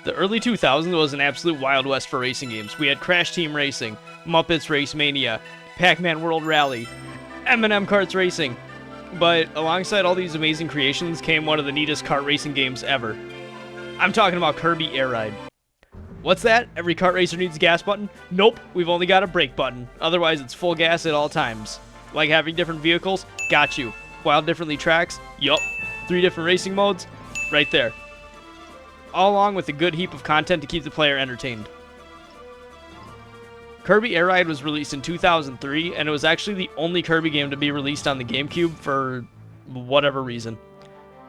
The early 2000s was an absolute Wild West for racing games. We had Crash Team Racing, Muppets Race Mania, Pac-Man World Rally, M&M Karts Racing. But alongside all these amazing creations came one of the neatest kart racing games ever. I'm talking about Kirby Air Ride. What's that? Every kart racer needs a gas button? Nope, we've only got a brake button. Otherwise, it's full gas at all times. Like having different vehicles? Got you. Wild differently tracks? Yup. 3 different racing modes? Right there. All along with a good heap of content to keep the player entertained. Kirby Air Ride was released in 2003, and it was actually the only Kirby game to be released on the GameCube for whatever reason.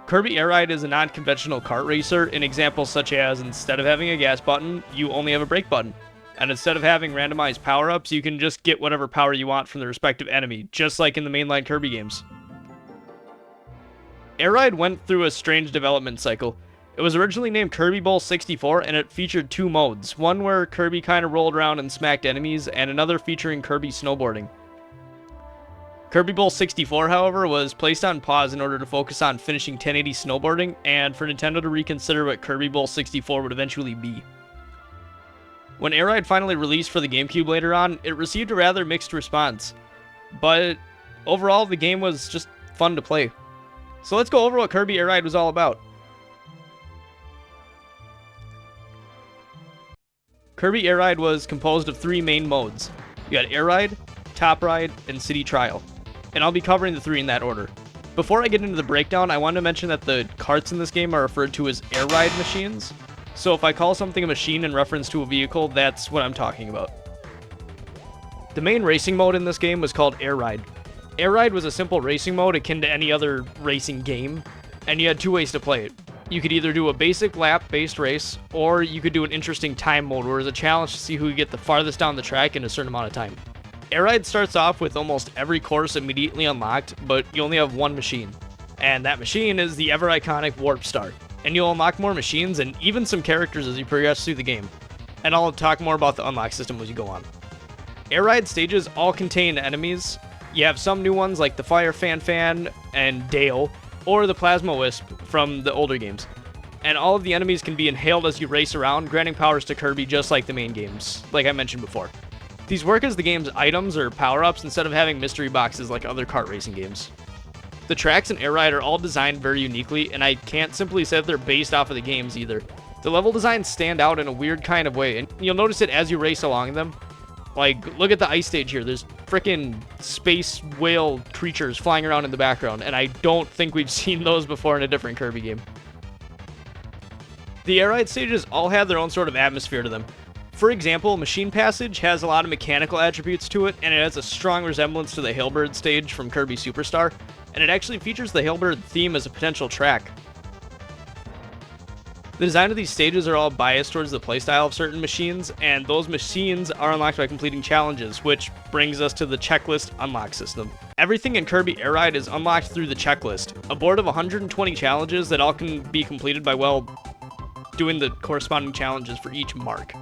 Kirby Air Ride is a non-conventional kart racer in examples such as instead of having a gas button, you only have a brake button. And instead of having randomized power-ups, you can just get whatever power you want from the respective enemy, just like in the mainline Kirby games. Air Ride went through a strange development cycle. It was originally named Kirby Bowl 64, and it featured 2 modes, one where Kirby kind of rolled around and smacked enemies, and another featuring Kirby snowboarding. Kirby Bowl 64, however, was placed on pause in order to focus on finishing 1080 snowboarding, and for Nintendo to reconsider what Kirby Bowl 64 would eventually be. When Air Ride finally released for the GameCube later on, it received a rather mixed response, but overall the game was just fun to play. So let's go over what Kirby Air Ride was all about. Kirby Air Ride was composed of 3 main modes. You had Air Ride, Top Ride, and City Trial. And I'll be covering the 3 in that order. Before I get into the breakdown, I want to mention that the karts in this game are referred to as Air Ride machines. So if I call something a machine in reference to a vehicle, that's what I'm talking about. The main racing mode in this game was called Air Ride. Air Ride was a simple racing mode akin to any other racing game, and you had 2 ways to play it. You could either do a basic lap-based race, or you could do an interesting time mode where it's a challenge to see who could get the farthest down the track in a certain amount of time. Air Ride starts off with almost every course immediately unlocked, but you only have 1 machine. And that machine is the ever-iconic Warp Star. And you'll unlock more machines and even some characters as you progress through the game. And I'll talk more about the unlock system as you go on. Air Ride stages all contain enemies. You have some new ones like the Fire Fan and Dale, or the Plasma Wisp from the older games. And all of the enemies can be inhaled as you race around, granting powers to Kirby just like the main games, like I mentioned before. These work as the game's items or power-ups instead of having mystery boxes like other kart racing games. The tracks in Air Ride are all designed very uniquely, and I can't simply say that they're based off of the games either. The level designs stand out in a weird kind of way, and you'll notice it as you race along them. Like, look at the ice stage here. There's frickin' space whale creatures flying around in the background, and I don't think we've seen those before in a different Kirby game. The Air Ride stages all have their own sort of atmosphere to them. For example, Machine Passage has a lot of mechanical attributes to it, and it has a strong resemblance to the Hailbird stage from Kirby Superstar, and it actually features the Hailbird theme as a potential track. The design of these stages are all biased towards the playstyle of certain machines, and those machines are unlocked by completing challenges, which brings us to the checklist unlock system. Everything in Kirby Air Ride is unlocked through the checklist, a board of 120 challenges that all can be completed by, well, doing the corresponding challenges for each mark.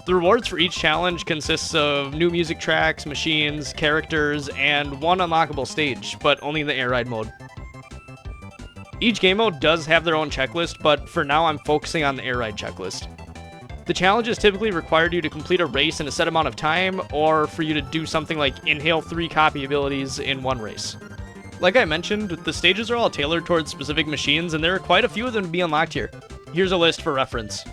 The rewards for each challenge consists of new music tracks, machines, characters, and 1 unlockable stage, but only in the Air Ride mode. Each game mode does have their own checklist, but for now I'm focusing on the Air Ride checklist. The challenges typically required you to complete a race in a set amount of time, or for you to do something like inhale 3 copy abilities in 1 race. Like I mentioned, the stages are all tailored towards specific machines, and there are quite a few of them to be unlocked here. Here's a list for reference.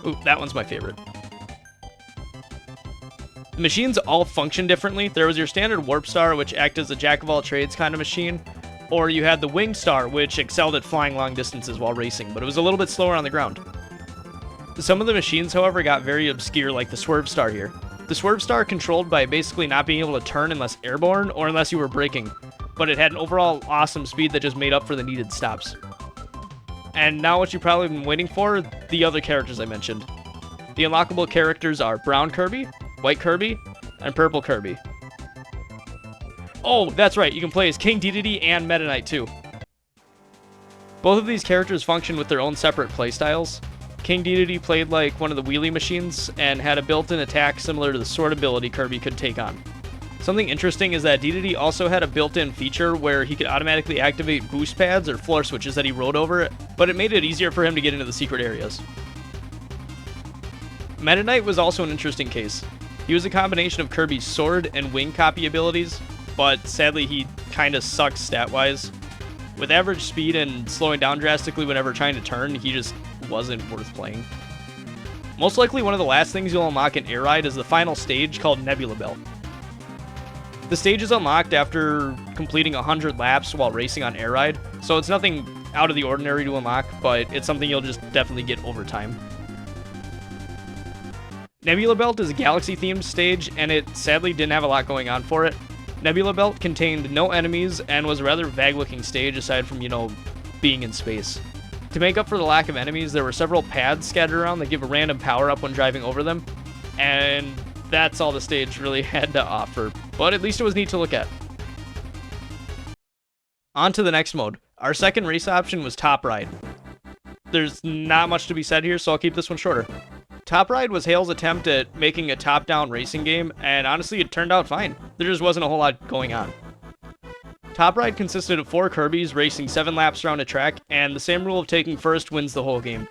Ooh, that one's my favorite. The machines all function differently. There was your standard Warp Star, which acted as a jack-of-all-trades kind of machine, or you had the Winged Star, which excelled at flying long distances while racing, but it was a little bit slower on the ground. Some of the machines, however, got very obscure, like the Swerve Star here. The Swerve Star controlled by basically not being able to turn unless airborne, or unless you were braking, but it had an overall awesome speed that just made up for the needed stops. And now what you've probably been waiting for, the other characters I mentioned. The unlockable characters are Brown Kirby, White Kirby, and Purple Kirby. Oh, that's right, you can play as King Dedede and Meta Knight too. Both of these characters function with their own separate playstyles. King Dedede played like one of the wheelie machines and had a built-in attack similar to the sword ability Kirby could take on. Something interesting is that DDD also had a built-in feature where he could automatically activate boost pads or floor switches that he rode over, but it made it easier for him to get into the secret areas. Meta Knight was also an interesting case. He was a combination of Kirby's sword and wing copy abilities, but sadly he kinda sucks stat-wise. With average speed and slowing down drastically whenever trying to turn, he just wasn't worth playing. Most likely one of the last things you'll unlock in Air Ride is the final stage called Nebula Belt. The stage is unlocked after completing 100 laps while racing on Air Ride, so it's nothing out of the ordinary to unlock, but it's something you'll just definitely get over time. Nebula Belt is a galaxy-themed stage, and it sadly didn't have a lot going on for it. Nebula Belt contained no enemies and was a rather vague-looking stage aside from, being in space. To make up for the lack of enemies, there were several pads scattered around that give a random power-up when driving over them, and that's all the stage really had to offer, but at least it was neat to look at. On to the next mode. Our second race option was Top Ride. There's not much to be said here, so I'll keep this one shorter. Top Ride was Hale's attempt at making a top-down racing game, and honestly, it turned out fine. There just wasn't a whole lot going on. Top Ride consisted of 4 Kirbys racing 7 laps around a track, and the same rule of taking first wins the whole game.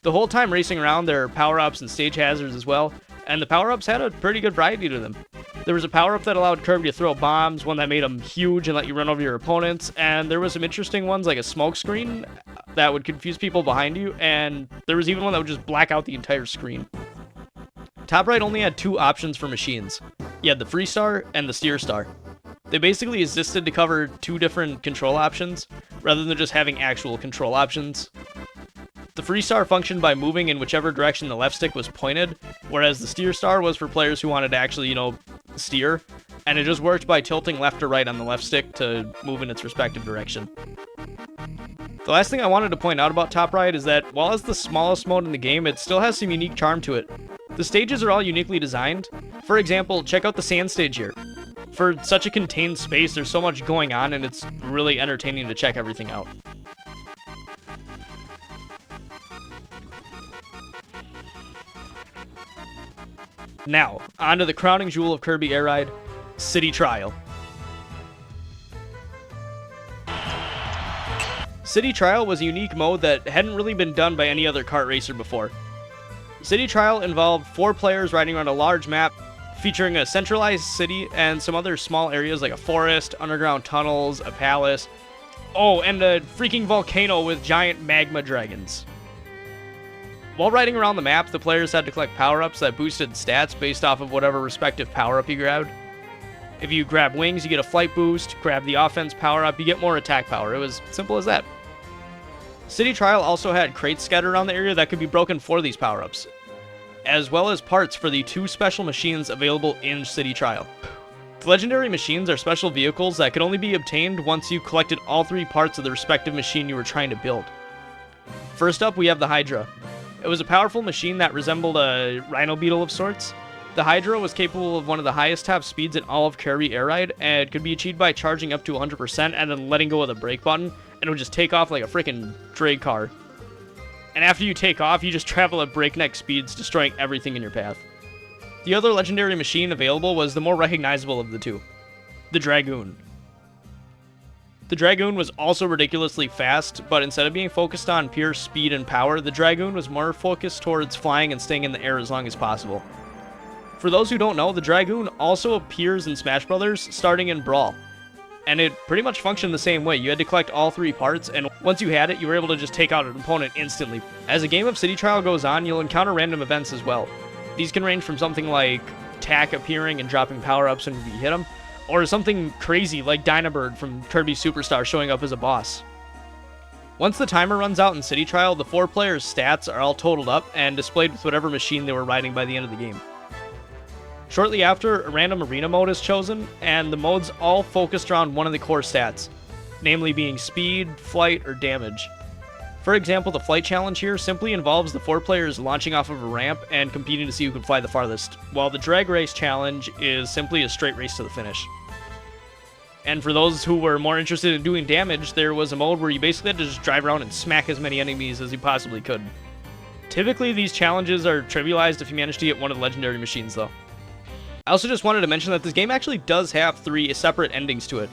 The whole time racing around, there are power-ups and stage hazards as well, and the power-ups had a pretty good variety to them. There was a power-up that allowed Kirby to throw bombs, one that made him huge and let you run over your opponents, and there was some interesting ones like a smoke screen that would confuse people behind you, and there was even one that would just black out the entire screen. Top Ride only had 2 options for machines. You had the Free Star and the Steer Star. They basically existed to cover 2 different control options, rather than just having actual control options. The Free Star functioned by moving in whichever direction the left stick was pointed, whereas the Steer Star was for players who wanted to actually, steer, and it just worked by tilting left or right on the left stick to move in its respective direction. The last thing I wanted to point out about Top Ride is that while it's the smallest mode in the game, it still has some unique charm to it. The stages are all uniquely designed. For example, check out the sand stage here. For such a contained space, there's so much going on, and it's really entertaining to check everything out. Now, on to the crowning jewel of Kirby Air Ride, City Trial. City Trial was a unique mode that hadn't really been done by any other kart racer before. City Trial involved 4 players riding around a large map, featuring a centralized city and some other small areas like a forest, underground tunnels, a palace, and a freaking volcano with giant magma dragons. While riding around the map, the players had to collect power-ups that boosted stats based off of whatever respective power-up you grabbed. If you grab wings, you get a flight boost. Grab the offense power-up, you get more attack power. It was simple as that. City Trial also had crates scattered around the area that could be broken for these power-ups, as well as parts for the 2 special machines available in City Trial. The legendary machines are special vehicles that could only be obtained once you collected all 3 parts of the respective machine you were trying to build. First up, we have the Hydra. It was a powerful machine that resembled a rhino beetle of sorts. The Hydra was capable of one of the highest top speeds in all of Kirby Air Ride, and could be achieved by charging up to 100% and then letting go of the brake button, and it would just take off like a freaking drag car. And after you take off, you just travel at breakneck speeds, destroying everything in your path. The other legendary machine available was the more recognizable of the 2, the Dragoon. The Dragoon was also ridiculously fast, but instead of being focused on pure speed and power, the Dragoon was more focused towards flying and staying in the air as long as possible. For those who don't know, the Dragoon also appears in Smash Bros. Starting in Brawl, and it pretty much functioned the same way. You had to collect all 3 parts, and once you had it, you were able to just take out an opponent instantly. As the game of City Trial goes on, you'll encounter random events as well. These can range from something like Tack appearing and dropping power-ups when you hit him, or something crazy like Dynabird from Kirby Superstar showing up as a boss. Once the timer runs out in City Trial, the 4 players' stats are all totaled up and displayed with whatever machine they were riding by the end of the game. Shortly after, a random arena mode is chosen, and the modes all focused around one of the core stats, namely being speed, flight, or damage. For example, the flight challenge here simply involves the 4 players launching off of a ramp and competing to see who can fly the farthest, while the drag race challenge is simply a straight race to the finish. And for those who were more interested in doing damage, there was a mode where you basically had to just drive around and smack as many enemies as you possibly could. Typically, these challenges are trivialized if you manage to get one of the legendary machines, though. I also just wanted to mention that this game actually does have 3 separate endings to it,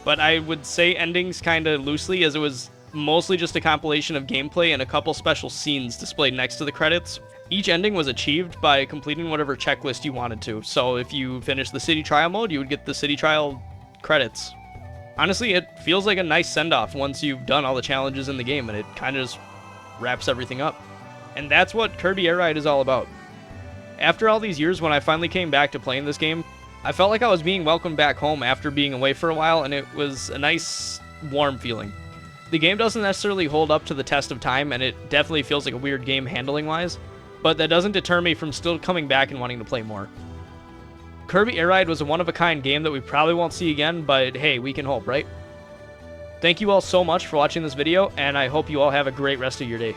but I would say endings kinda loosely, as it was mostly just a compilation of gameplay and a couple special scenes displayed next to the credits. Each ending was achieved by completing whatever checklist you wanted to, so if you finished the city trial mode, you would get the city trial credits. Honestly, it feels like a nice send-off once you've done all the challenges in the game, and it kinda just wraps everything up. And that's what Kirby Air Ride is all about. After all these years, when I finally came back to playing this game, I felt like I was being welcomed back home after being away for a while, and it was a nice, warm feeling. The game doesn't necessarily hold up to the test of time, and it definitely feels like a weird game handling-wise, but that doesn't deter me from still coming back and wanting to play more. Kirby Air Ride was a one-of-a-kind game that we probably won't see again, but hey, we can hope, right? Thank you all so much for watching this video, and I hope you all have a great rest of your day.